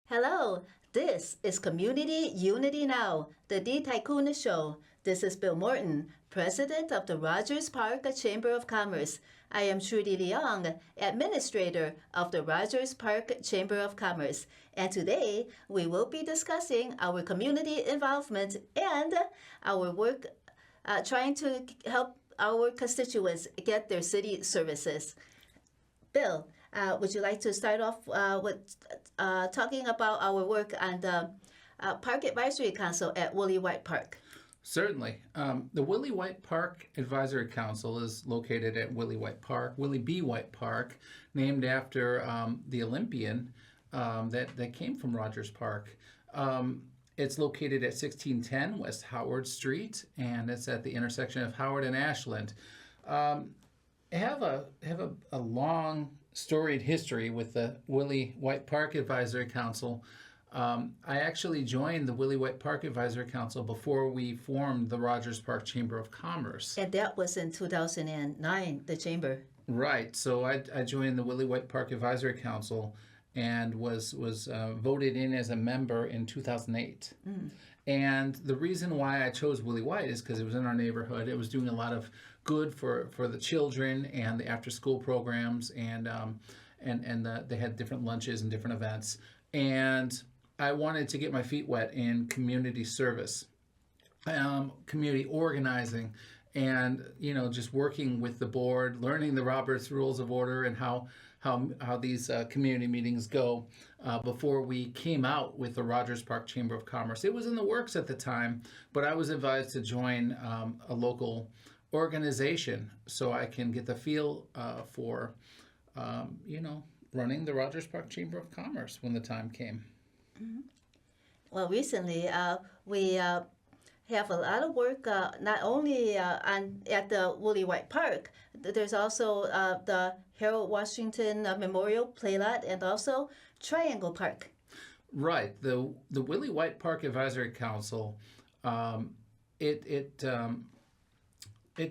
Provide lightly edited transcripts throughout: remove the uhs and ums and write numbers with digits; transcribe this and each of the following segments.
Hello, this is Community Unity Now, the D Tycoon Show. This is Bill Morton, President of the Rogers Park Chamber of Commerce. I am Trudy Leong, Administrator of the Rogers Park Chamber of Commerce. And today we will be discussing our community involvement and our work trying to help our constituents get their city services. Bill, would you like to start off with talking about our work on the Park Advisory Council at Willie White Park? Certainly. The Willie White Park Advisory Council is located at Willie White Park, Willie B. White Park, named after the Olympian that came from Rogers Park. It's located at 1610 West Howard Street, and it's at the intersection of Howard and Ashland. I have a long, storied history with the Willie White Park Advisory Council. I actually joined the Willie White Park Advisory Council before we formed the Rogers Park Chamber of Commerce. And that was in 2009, the chamber. Right. So I joined the Willie White Park Advisory Council and was voted in as a member in 2008. And the reason why I chose Willie White is because it was in our neighborhood. It was doing a lot of good for the children and the after-school programs, and they had different lunches and different events. And I wanted to get my feet wet in community service, community organizing, and just working with the board, learning the Robert's Rules of Order and how these community meetings go before we came out with the Rogers Park Chamber of Commerce. It was in the works at the time, but I was advised to join a local organization so I can get the feel for running the Rogers Park Chamber of Commerce when the time came. Well, recently we have a lot of work not only at the Willie White Park. There's also the Harold Washington Memorial Playlot and also Triangle Park. Right. The Willie White Park Advisory Council, it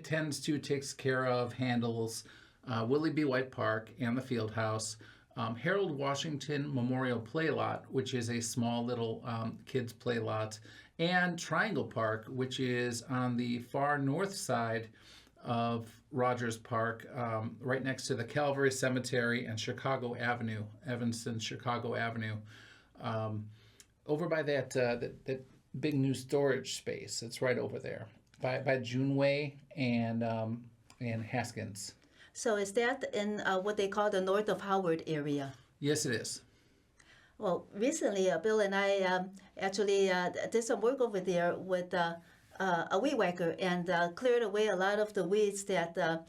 tends to takes care of, handles Willie B. White Park and the Field House, Harold Washington Memorial Playlot, which is a small little kids play lot, and Triangle Park, which is on the far north side of Rogers Park, right next to the Calvary Cemetery and Chicago Avenue, Evanston Chicago Avenue, over by that big new storage space. It's right over there by Juneway and Haskins. So is that in what they call the north of Howard area? Yes, it is. Well, recently Bill and I actually did some work over there with a weed whacker and cleared away a lot of the weeds that the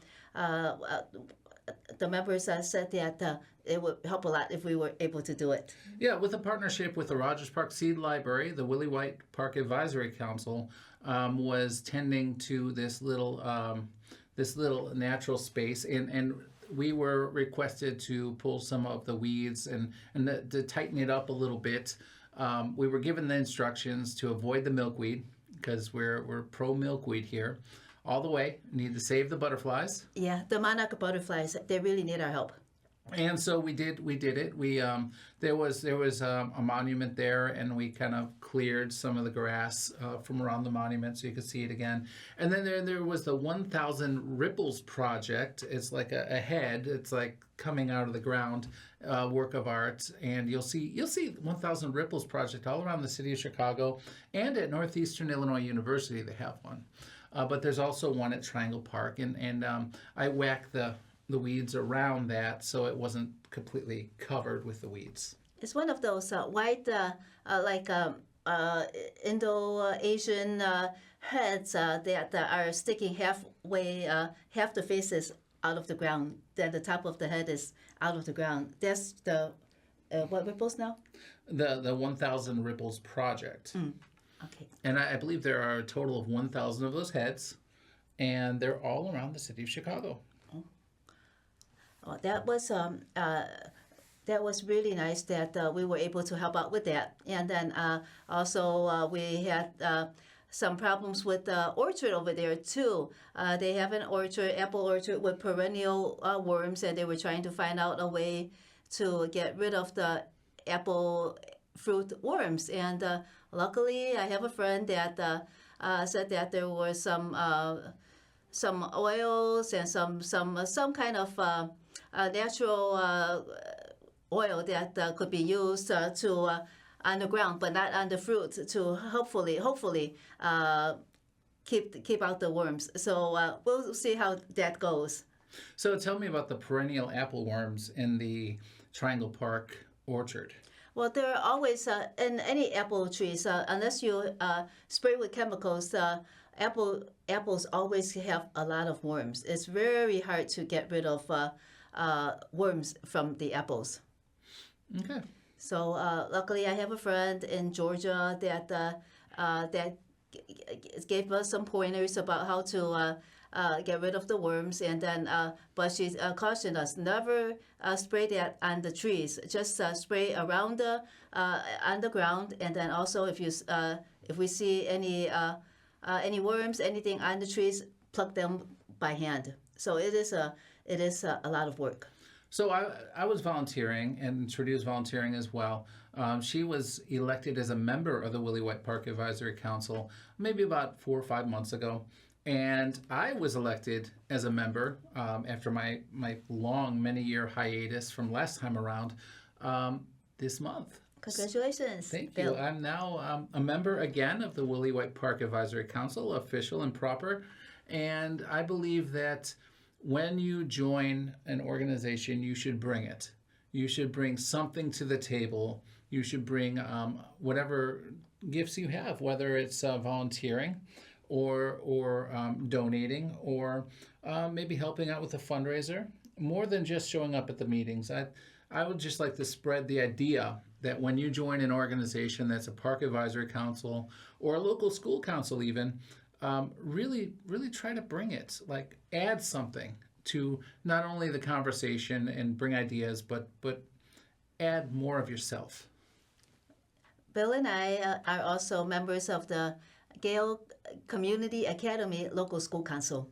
members said that it would help a lot if we were able to do it. Yeah, with a partnership with the Rogers Park Seed Library, the Willie White Park Advisory Council was tending to this little natural space, and we were requested to pull some of the weeds and to tighten it up a little bit. We were given the instructions to avoid the milkweed because we're pro milkweed here. All the way, need to save the butterflies. Yeah, the monarch butterflies, they really need our help. And so we did it. We there was a monument there, and we kind of cleared some of the grass from around the monument so you could see it again. And then there was the 1,000 Ripples project. It's like a head. It's like coming out of the ground, work of art, and you'll see 1,000 Ripples project all around the city of Chicago, and at Northeastern Illinois University they have one. But there's also one at Triangle Park, and I whacked the weeds around that so it wasn't completely covered with the weeds. It's one of those white, Indo-Asian heads that are sticking halfway, half the face is out of the ground. Then the top of the head is out of the ground. That's the, what ripples now? The 1,000 Ripples project. Okay. And I believe there are a total of 1,000 of those heads, and they're all around the city of Chicago. Well, that was That was really nice that we were able to help out with that. And then also we had some problems with the orchard over there too. They have an orchard, apple orchard with perennial worms, and they were trying to find out a way to get rid of the apple fruit worms. And luckily, I have a friend that said that there were some oils and some kind of natural oil that could be used to on the ground, but not on the fruit, to hopefully keep out the worms. So we'll see how that goes. So tell me about the perennial apple worms in the Triangle Park orchard. Well, there are always in any apple trees, unless you spray with chemicals, apples always have a lot of worms. It's very hard to get rid of worms from the apples. Okay. So luckily, I have a friend in Georgia that gave us some pointers about how to get rid of the worms. And then, but she cautioned us never spray that on the trees. Just spray around the on the ground. And then also, if we see any worms, anything on the trees, pluck them by hand. So it is a lot of work. So I was volunteering, and Trudy was volunteering as well. She was elected as a member of the Willie White Park Advisory Council maybe about 4 or 5 months ago. And I was elected as a member after my long, many-year hiatus from last time around this month. Congratulations. Thank Bill. you. I'm now a member again of the Willie White Park Advisory Council, official and proper. And I believe that when you join an organization, you should bring it. You should bring something to the table. You should bring whatever gifts you have, whether it's volunteering or donating or maybe helping out with a fundraiser. More than just showing up at the meetings. I would just like to spread the idea that when you join an organization that's a park advisory council or a local school council even, really try to bring it, like add something to not only the conversation and bring ideas, but add more of yourself. Bill and I are also members of the Gale Community Academy Local School Council.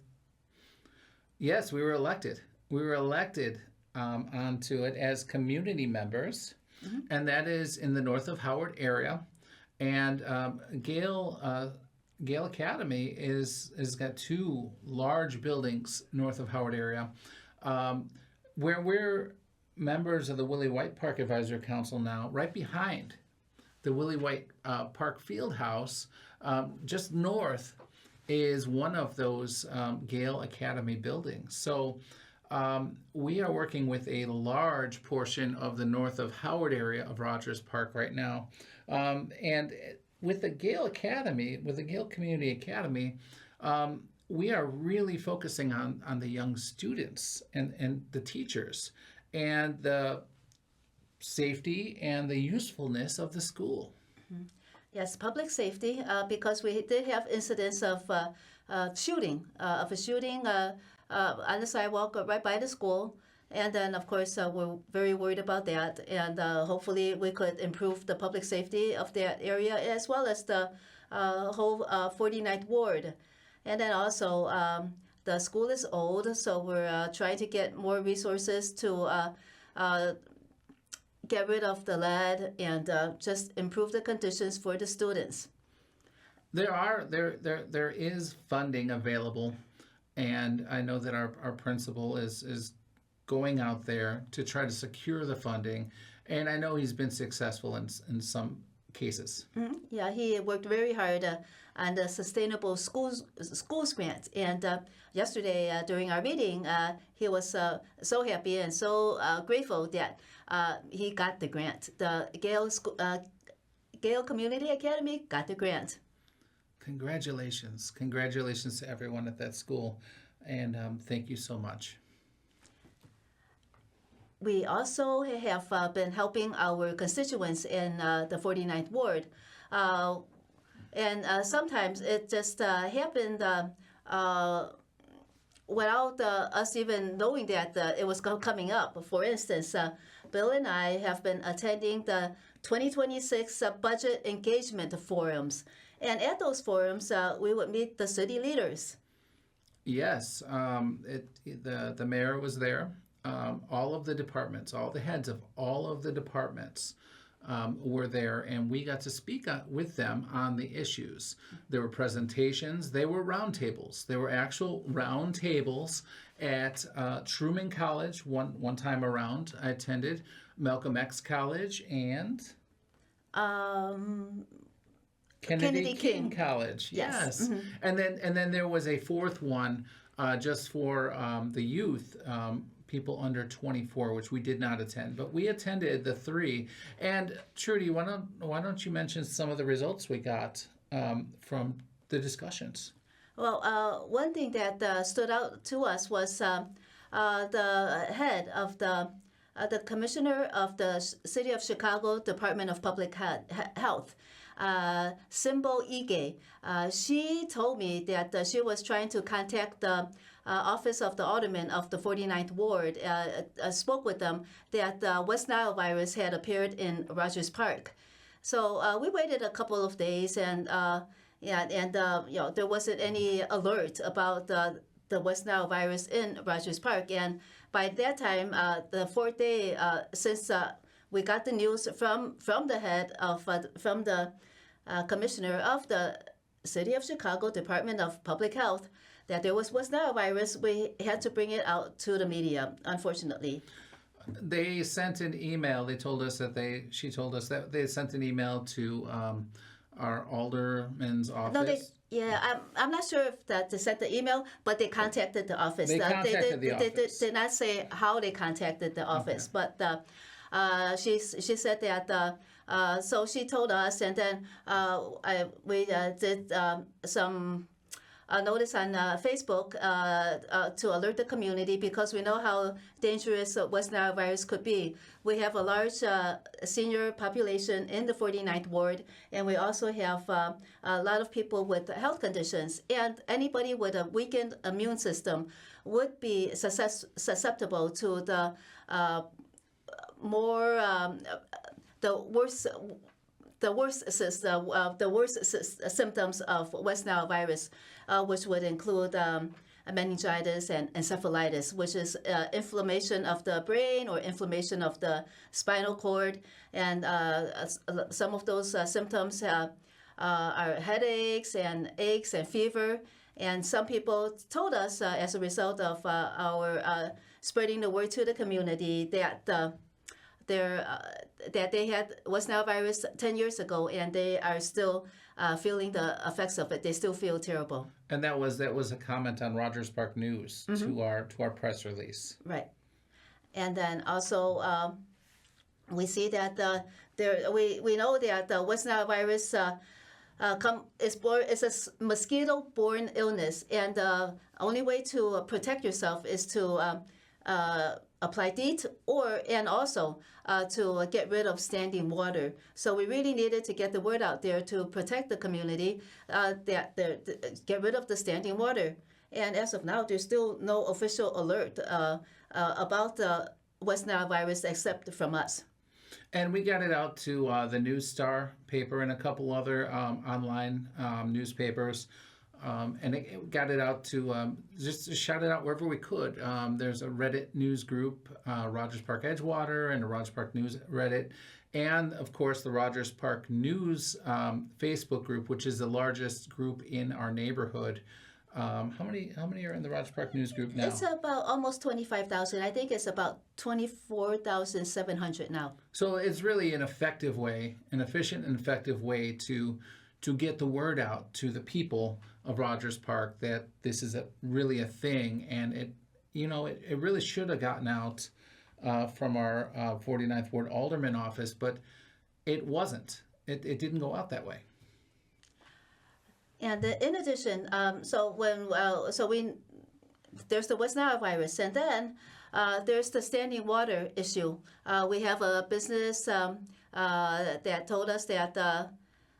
Yes, we were elected. We were elected onto it as community members, and that is in the north of Howard area. And Gale Academy has got 2 large buildings north of Howard area, where we're members of the Willie White Park Advisory Council now, right behind the Willie White Park Field House. Just north is one of those Gale Academy buildings. So we are working with a large portion of the north of Howard area of Rogers Park right now. And with the Gale Academy, with the Gale Community Academy, we are really focusing on the young students and the teachers and the safety and the usefulness of the school. Yes, public safety, because we did have incidents of a shooting on the sidewalk right by the school. And then, of course, we're very worried about that. And hopefully we could improve the public safety of that area as well as the whole 49th Ward. And then also, the school is old, so we're trying to get more resources to get rid of the lead and just improve the conditions for the students. There is funding available, and I know that our principal is going out there to try to secure the funding, and I know he's been successful in some cases. Mm-hmm. Yeah, he worked very hard on the Sustainable Schools Grant, and yesterday during our meeting, he was so happy and so grateful that he got the grant. The Gale Community Academy got the grant. Congratulations to everyone at that school, and thank you so much. We also have been helping our constituents in the 49th Ward. And sometimes it just happened without us even knowing that it was coming up. For instance, Bill and I have been attending the 2026 budget engagement forums. And at those forums, we would meet the city leaders. Yes, the mayor was there. All of the departments, all the heads of all of the departments were there, and we got to speak with them on the issues. There were presentations. They were roundtables. There were actual roundtables at Truman College one time around. I attended Malcolm X College and Kennedy King College. Yes. Mm-hmm. And then there was a fourth one just for the youth. People under 24, which we did not attend, but we attended the three. And Trudy, why don't you mention some of the results we got from the discussions? Well, one thing that stood out to us was the head of the commissioner of the City of Chicago Department of Public Health, Simbo Ige. She told me that she was trying to contact the Office of the Alderman of the 49th Ward, spoke with them that West Nile virus had appeared in Rogers Park. So we waited a couple of days, and there wasn't any alert about the West Nile virus in Rogers Park. And by that time, the fourth day, since we got the news from the head of from the commissioner of the City of Chicago Department of Public Health, that there was West Nile virus, we had to bring it out to the media, unfortunately. They sent an email. She told us that they sent an email to our alderman's office. No, I'm not sure if that they sent the email, but they contacted the office. They contacted the office. They did not say how they contacted the office, Okay. but she said that. So she told us, and then we did some notice on Facebook to alert the community, because we know how dangerous West Nile virus could be. We have a large senior population in the 49th Ward, and we also have a lot of people with health conditions. And anybody with a weakened immune system would be susceptible to the worst symptoms of West Nile virus, which would include meningitis and encephalitis, which is inflammation of the brain or inflammation of the spinal cord. And some of those symptoms are headaches and aches and fever. And some people told us, as a result of our spreading the word to the community, that that they had West Nile virus 10 years ago, and they are still feeling the effects of it. They still feel terrible. And that was a comment on Rogers Park News to our press release. Right. And then also we see that we know that the West Nile virus is a mosquito-borne illness, and the only way to protect yourself is to apply DEET, and also to get rid of standing water. So we really needed to get the word out there to protect the community, get rid of the standing water. And as of now, there's still no official alert about the West Nile virus except from us. And we got it out to the News Star paper and a couple other online newspapers. And it got it out to just shout it out wherever we could. There's a Reddit news group, Rogers Park Edgewater, and a Rogers Park News Reddit, and of course the Rogers Park News Facebook group, which is the largest group in our neighborhood. How many are in the Rogers Park News group now? It's about almost 25,000. I think it's about 24,700 now. So it's really an efficient and effective way to get the word out to the people of Rogers Park that this is really a thing, and it really should have gotten out from our 49th Ward Alderman office, but it wasn't. It didn't go out that way. And in addition, there's the West Nile virus, and then there's the standing water issue. We have a business that told us that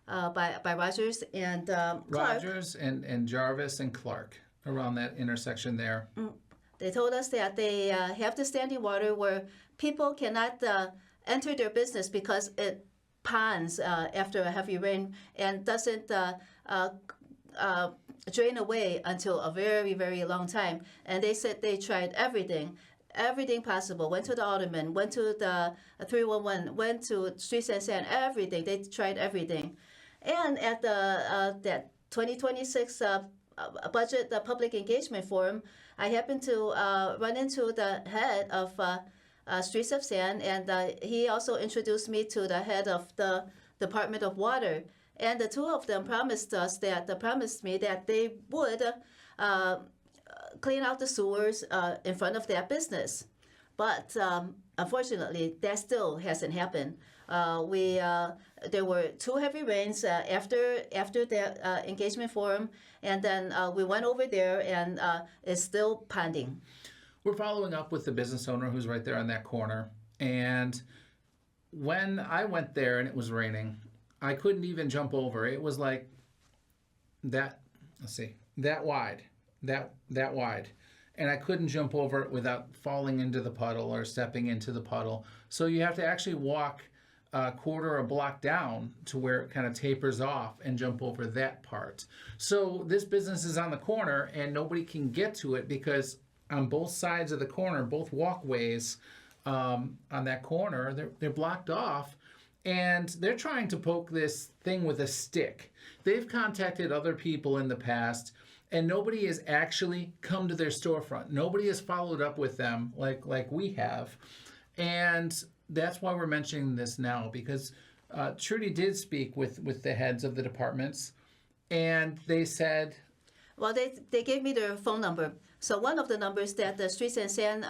by Rogers and Clark. Rogers and Jarvis and Clark. around that intersection there. They told us that they have the standing water where people cannot enter their business because it ponds after a heavy rain and doesn't drain away until a very, very long time. And they said they tried everything possible. Went to the alderman, went to the 311, went to Streets and Sand, everything. They tried everything. And at the that 2026 budget public engagement forum, I happened to run into the head of Streets of Sand, and he also introduced me to the head of the Department of Water. And the two of them promised me that they would clean out the sewers in front of their business. But unfortunately, that still hasn't happened. There were 2 heavy rains after the engagement forum, and then we went over there, and it's still ponding. We're following up with the business owner who's right there on that corner. And when I went there and it was raining, I couldn't even jump over. It was like that wide. And I couldn't jump over it without falling into the puddle or stepping into the puddle. So you have to actually walk a quarter or a block down to where it kind of tapers off and jump over that part. So this business is on the corner and nobody can get to it because on both sides of the corner, both walkways on that corner, they're blocked off. And they're trying to poke this thing with a stick. They've contacted other people in the past, and nobody has actually come to their storefront. Nobody has followed up with them like we have. And that's why we're mentioning this now, because Trudy did speak with the heads of the departments, and they said... Well, they gave me their phone number. So one of the numbers that the Streets and Sand,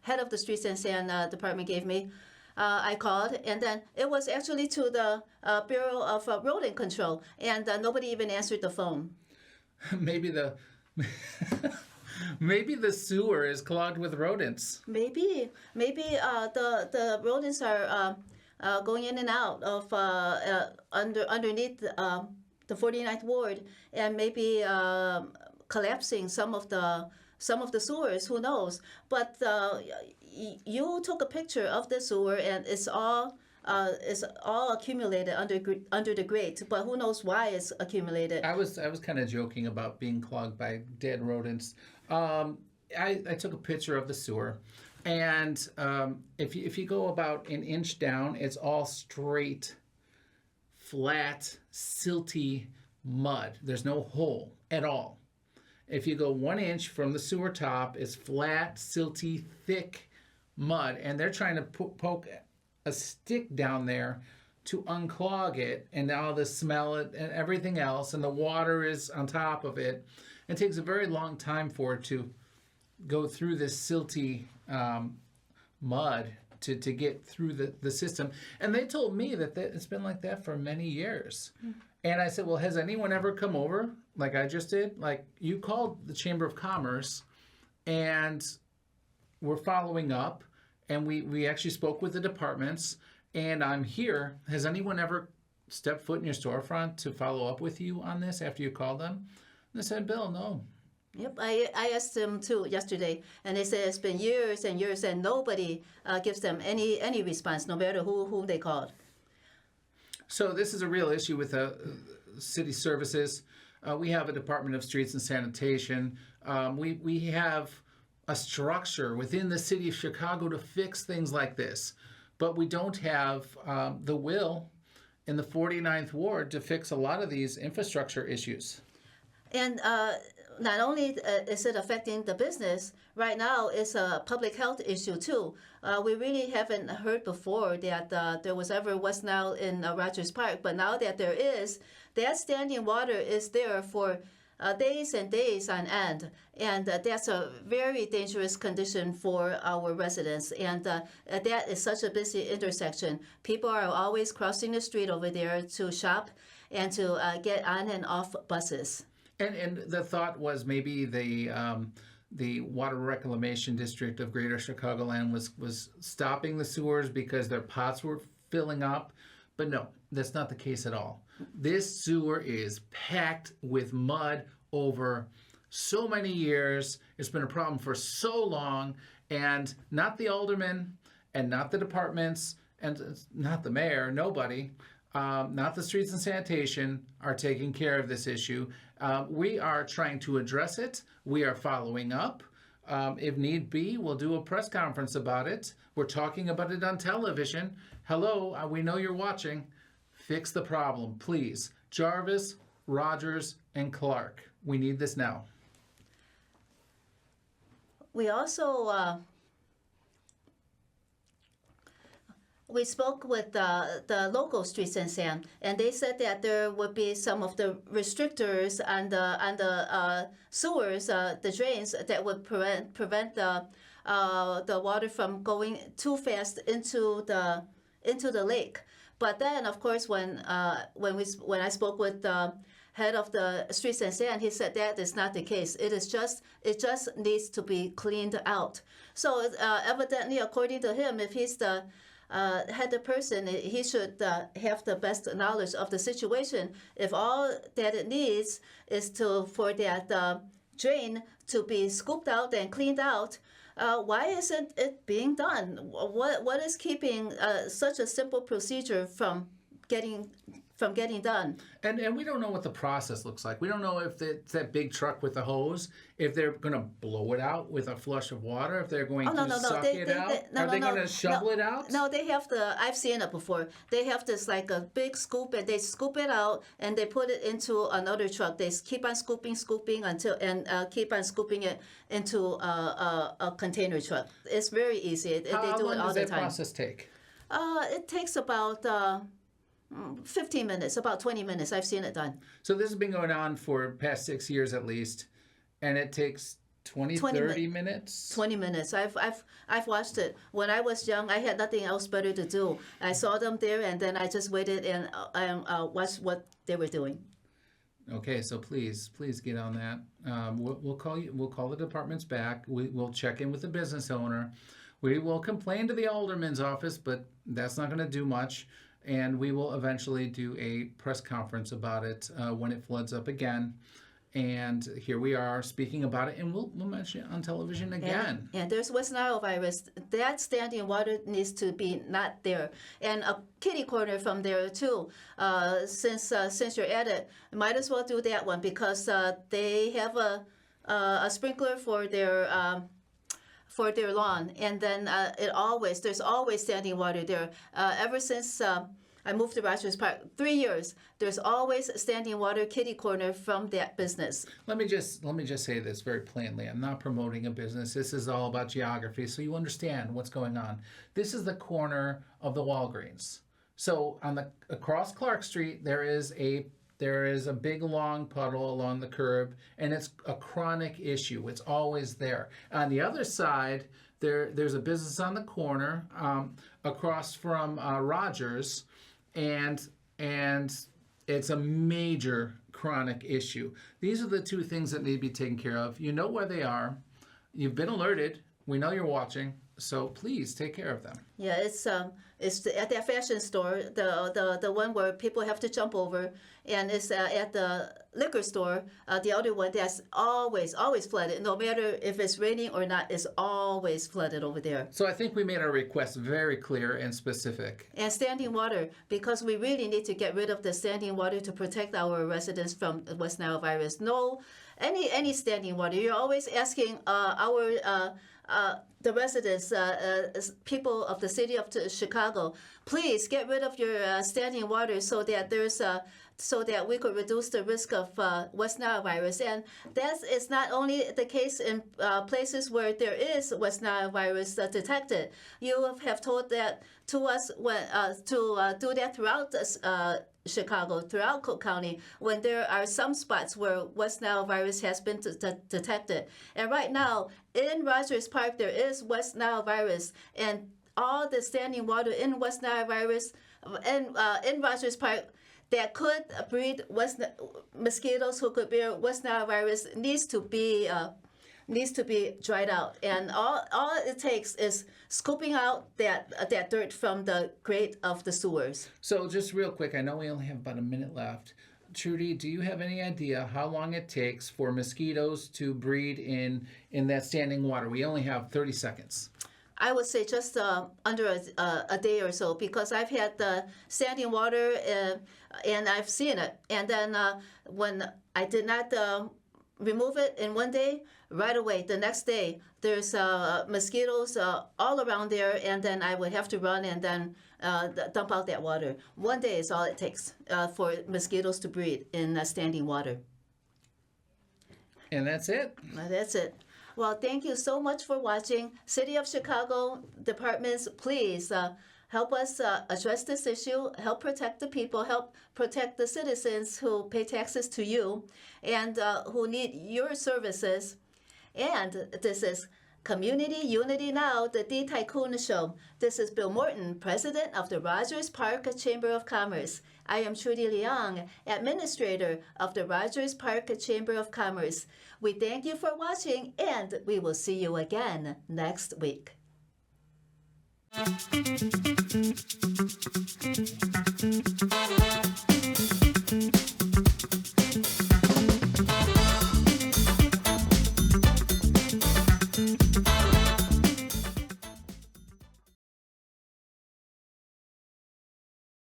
head of the Streets and Sand department gave me, I called, and then it was actually to the Bureau of Rodent Control, and nobody even answered the phone. Maybe the sewer is clogged with rodents. Maybe the rodents are going in and out of underneath the 49th ward, and maybe collapsing some of the sewers. Who knows? But you took a picture of the sewer, and it's all accumulated under the grate. But who knows why it's accumulated? I was kind of joking about being clogged by dead rodents. I took a picture of the sewer, and if you go about an inch down, it's all straight, flat, silty mud. There's no hole at all. If you go 1 inch from the sewer top, it's flat, silty, thick mud, and they're trying to poke a stick down there to unclog it, and now the smell and everything else, and the water is on top of it. It takes a very long time for it to go through this silty mud to get through the system. And they told me that it's been like that for many years. And I said, well, has anyone ever come over like I just did? Like, you called the Chamber of Commerce, and we're following up, and we actually spoke with the departments, and I'm here. Has anyone ever stepped foot in your storefront to follow up with you on this after you called them? And they said, Bill, no. Yep, I asked them too yesterday, and they said it's been years and years, and nobody gives them any response, no matter whom they called. So this is a real issue with city services. We have a Department of Streets and Sanitation. We have a structure within the city of Chicago to fix things like this, but we don't have the will in the 49th Ward to fix a lot of these infrastructure issues. And not only is it affecting the business, right now it's a public health issue too. We really haven't heard before that there was ever West Nile in Rogers Park, but now that there is, that standing water is there for days and days on end, and that's a very dangerous condition for our residents. And that is such a busy intersection. People are always crossing the street over there to shop and to get on and off buses. And the thought was maybe the Water Reclamation District of Greater Chicagoland was stopping the sewers because their pots were filling up. But no, that's not the case at all. This sewer is packed with mud over so many years. It's been a problem for so long, and not the aldermen, and not the departments, and not the mayor, nobody, not the streets and sanitation are taking care of this issue. We are trying to address it. We are following up. If need be, we'll do a press conference about it. We're talking about it on television. Hello, we know you're watching. Fix the problem, please. Jarvis, Rogers, and Clark. We need this now. We also we spoke with the local streets and sand, and they said that there would be some of the restrictors on the sewers, the drains, that would prevent the water from going too fast into the lake. But then, of course, when I spoke with the head of the streets and sand, he said that is not the case. It just needs to be cleaned out. So evidently, according to him, if he's the head person, he should have the best knowledge of the situation. If all that it needs is for that drain to be scooped out and cleaned out, why isn't it being done? What is keeping such a simple procedure from getting done? And we don't know what the process looks like. We don't know if it's that big truck with the hose, if they're going to blow it out with a flush of water, if they're going to suck it out. Are they going to shovel it out? No, they have I've seen it before. They have this like a big scoop, and they scoop it out and they put it into another truck. They keep on scooping keep on scooping it into a container truck. It's very easy. They do it all the time. How long does that process take? It takes about 15 minutes, about 20 minutes. I've seen it done. So this has been going on for past 6 years at least, and it takes 30 minutes? 20 minutes. I've watched it. When I was young, I had nothing else better to do. I saw them there, and then I just waited and watched what they were doing. Okay, so please get on that. We'll call you. We'll call the departments back. We'll check in with the business owner. We will complain to the alderman's office, but that's not going to do much. And we will eventually do a press conference about it when it floods up again. And here we are speaking about it, and we'll mention it on television again. And there's West Nile virus. That standing water needs to be not there. And a kitty corner from there too. Since you're at it, might as well do that one, because they have a sprinkler for their lawn, and then there's always standing water there. Ever since I moved to Rogers Park, 3 years, there's always standing water kitty corner from that business. Let me just say this very plainly. I'm not promoting a business. This is all about geography, so you understand what's going on. This is the corner of the Walgreens. So across Clark Street, there is a big long puddle along the curb, and it's a chronic issue. It's always there. On the other side, there's a business on the corner across from Rogers, and it's a major chronic issue. These are the two things that need to be taken care of. You know where they are. You've been alerted. We know you're watching. So please take care of them. Yeah, it's at that fashion store, the one where people have to jump over, and it's at the liquor store, the other one that's always flooded. No matter if it's raining or not, it's always flooded over there. So I think we made our request very clear and specific. And standing water, because we really need to get rid of the standing water to protect our residents from West Nile virus. No, any standing water. You're always asking the residents, people of the city of Chicago, please get rid of your standing water so that we could reduce the risk of West Nile virus. And that is not only the case in places where there is West Nile virus detected. You have told that to us to do that throughout Chicago, throughout Cook County, when there are some spots where West Nile virus has been detected. And right now, in Rogers Park, there is West Nile virus, and all the standing water in West Nile virus, in Rogers Park, that could breed mosquitoes who could bear West Nile virus needs to be dried out. And all it takes is scooping out that dirt from the grate of the sewers. So just real quick, I know we only have about a minute left. Trudy, do you have any idea how long it takes for mosquitoes to breed in that standing water? We only have 30 seconds. I would say just under a day or so, because I've had the standing water and I've seen it. And then when I did not remove it in one day, right away, the next day, there's mosquitoes all around there, and then I would have to run and then dump out that water. One day is all it takes for mosquitoes to breed in standing water. And that's it. That's it. Well, thank you so much for watching. City of Chicago departments, please help us address this issue, help protect the people, help protect the citizens who pay taxes to you and who need your services. And this is Community Unity Now, the D Tycoon Show. This is Bill Morton, President of the Rogers Park Chamber of Commerce. I am Trudy Leong, Administrator of the Rogers Park Chamber of Commerce. We thank you for watching, and we will see you again next week.